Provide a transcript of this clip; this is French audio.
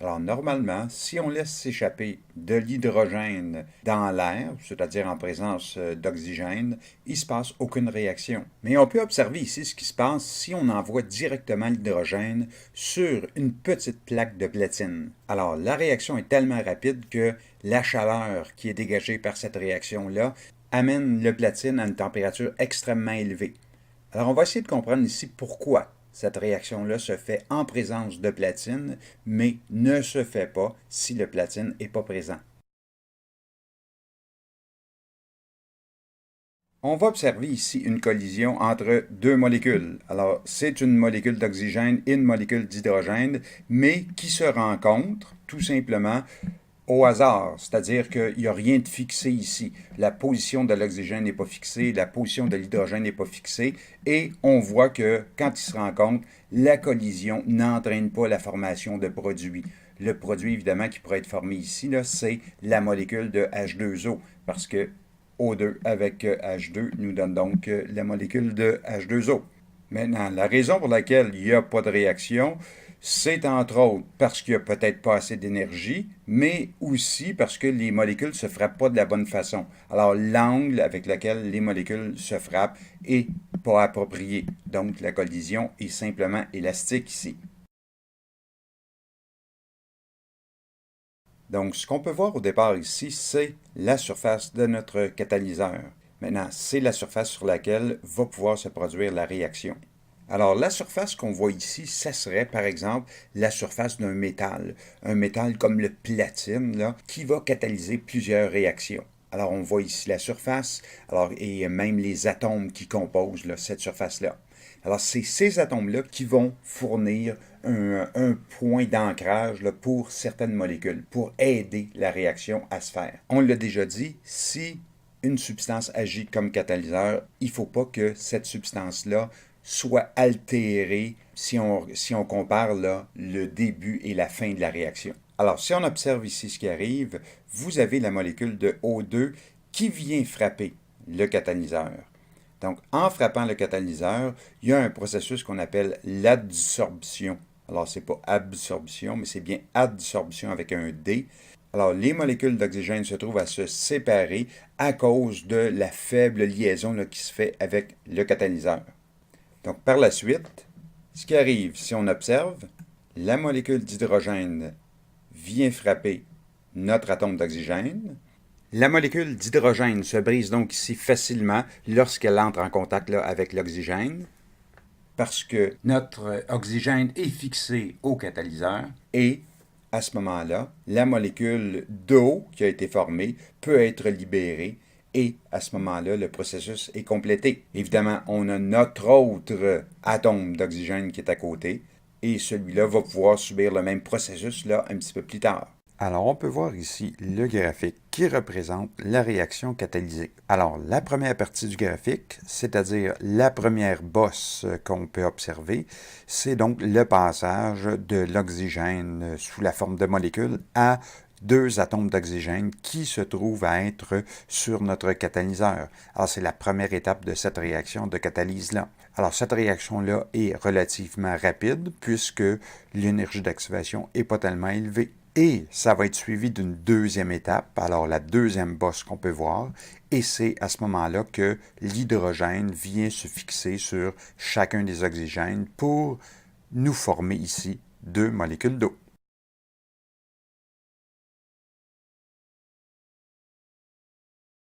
Alors normalement, si on laisse s'échapper de l'hydrogène dans l'air, c'est-à-dire en présence d'oxygène, il ne se passe aucune réaction. Mais on peut observer ici ce qui se passe si on envoie directement l'hydrogène sur une petite plaque de platine. Alors la réaction est tellement rapide que la chaleur qui est dégagée par cette réaction-là amène le platine à une température extrêmement élevée. Alors on va essayer de comprendre ici pourquoi cette réaction-là se fait en présence de platine, mais ne se fait pas si le platine n'est pas présent. On va observer ici une collision entre deux molécules. Alors, c'est une molécule d'oxygène et une molécule d'hydrogène, mais qui se rencontrent tout simplement au hasard, c'est-à-dire qu'il n'y a rien de fixé ici. La position de l'oxygène n'est pas fixée, la position de l'hydrogène n'est pas fixée, et on voit que quand ils se rencontrent, la collision n'entraîne pas la formation de produits. Le produit, évidemment, qui pourrait être formé ici, c'est la molécule de H2O, parce que O2 avec H2 nous donne donc la molécule de H2O. Maintenant, la raison pour laquelle il n'y a pas de réaction, c'est entre autres parce qu'il n'y a peut-être pas assez d'énergie, mais aussi parce que les molécules ne se frappent pas de la bonne façon. Alors, l'angle avec lequel les molécules se frappent est pas approprié. Donc, la collision est simplement élastique ici. Donc, ce qu'on peut voir au départ ici, c'est la surface de notre catalyseur. Maintenant, c'est la surface sur laquelle va pouvoir se produire la réaction. Alors, la surface qu'on voit ici, ça serait par exemple la surface d'un métal. Un métal comme le platine, là, qui va catalyser plusieurs réactions. Alors, on voit ici la surface, et même les atomes qui composent là, cette surface-là. Alors, c'est ces atomes-là qui vont fournir un point d'ancrage pour certaines molécules, pour aider la réaction à se faire. On l'a déjà dit, si une substance agit comme catalyseur, il ne faut pas que cette substance-là soit altérée si on compare là, le début et la fin de la réaction. Alors, si on observe ici ce qui arrive, vous avez la molécule de O2 qui vient frapper le catalyseur. Donc, en frappant le catalyseur, il y a un processus qu'on appelle l'adsorption. Alors, ce n'est pas absorption, mais c'est bien adsorption avec un D. Alors, les molécules d'oxygène se trouvent à se séparer à cause de la faible liaison là, qui se fait avec le catalyseur. Donc, par la suite, ce qui arrive, si on observe, la molécule d'hydrogène vient frapper notre atome d'oxygène. La molécule d'hydrogène se brise donc ici facilement lorsqu'elle entre en contact là, avec l'oxygène, parce que notre oxygène est fixé au catalyseur et à ce moment-là, la molécule d'eau qui a été formée peut être libérée et à ce moment-là, le processus est complété. Évidemment, on a notre autre atome d'oxygène qui est à côté et celui-là va pouvoir subir le même processus là un petit peu plus tard. Alors, on peut voir ici le graphique qui représente la réaction catalysée. Alors, la première partie du graphique, c'est-à-dire la première bosse qu'on peut observer, c'est donc le passage de l'oxygène sous la forme de molécules à deux atomes d'oxygène qui se trouvent à être sur notre catalyseur. Alors, c'est la première étape de cette réaction de catalyse-là. Alors, cette réaction-là est relativement rapide puisque l'énergie d'activation n'est pas tellement élevée. Et ça va être suivi d'une deuxième étape, alors la deuxième bosse qu'on peut voir, et c'est à ce moment-là que l'hydrogène vient se fixer sur chacun des oxygènes pour nous former ici deux molécules d'eau.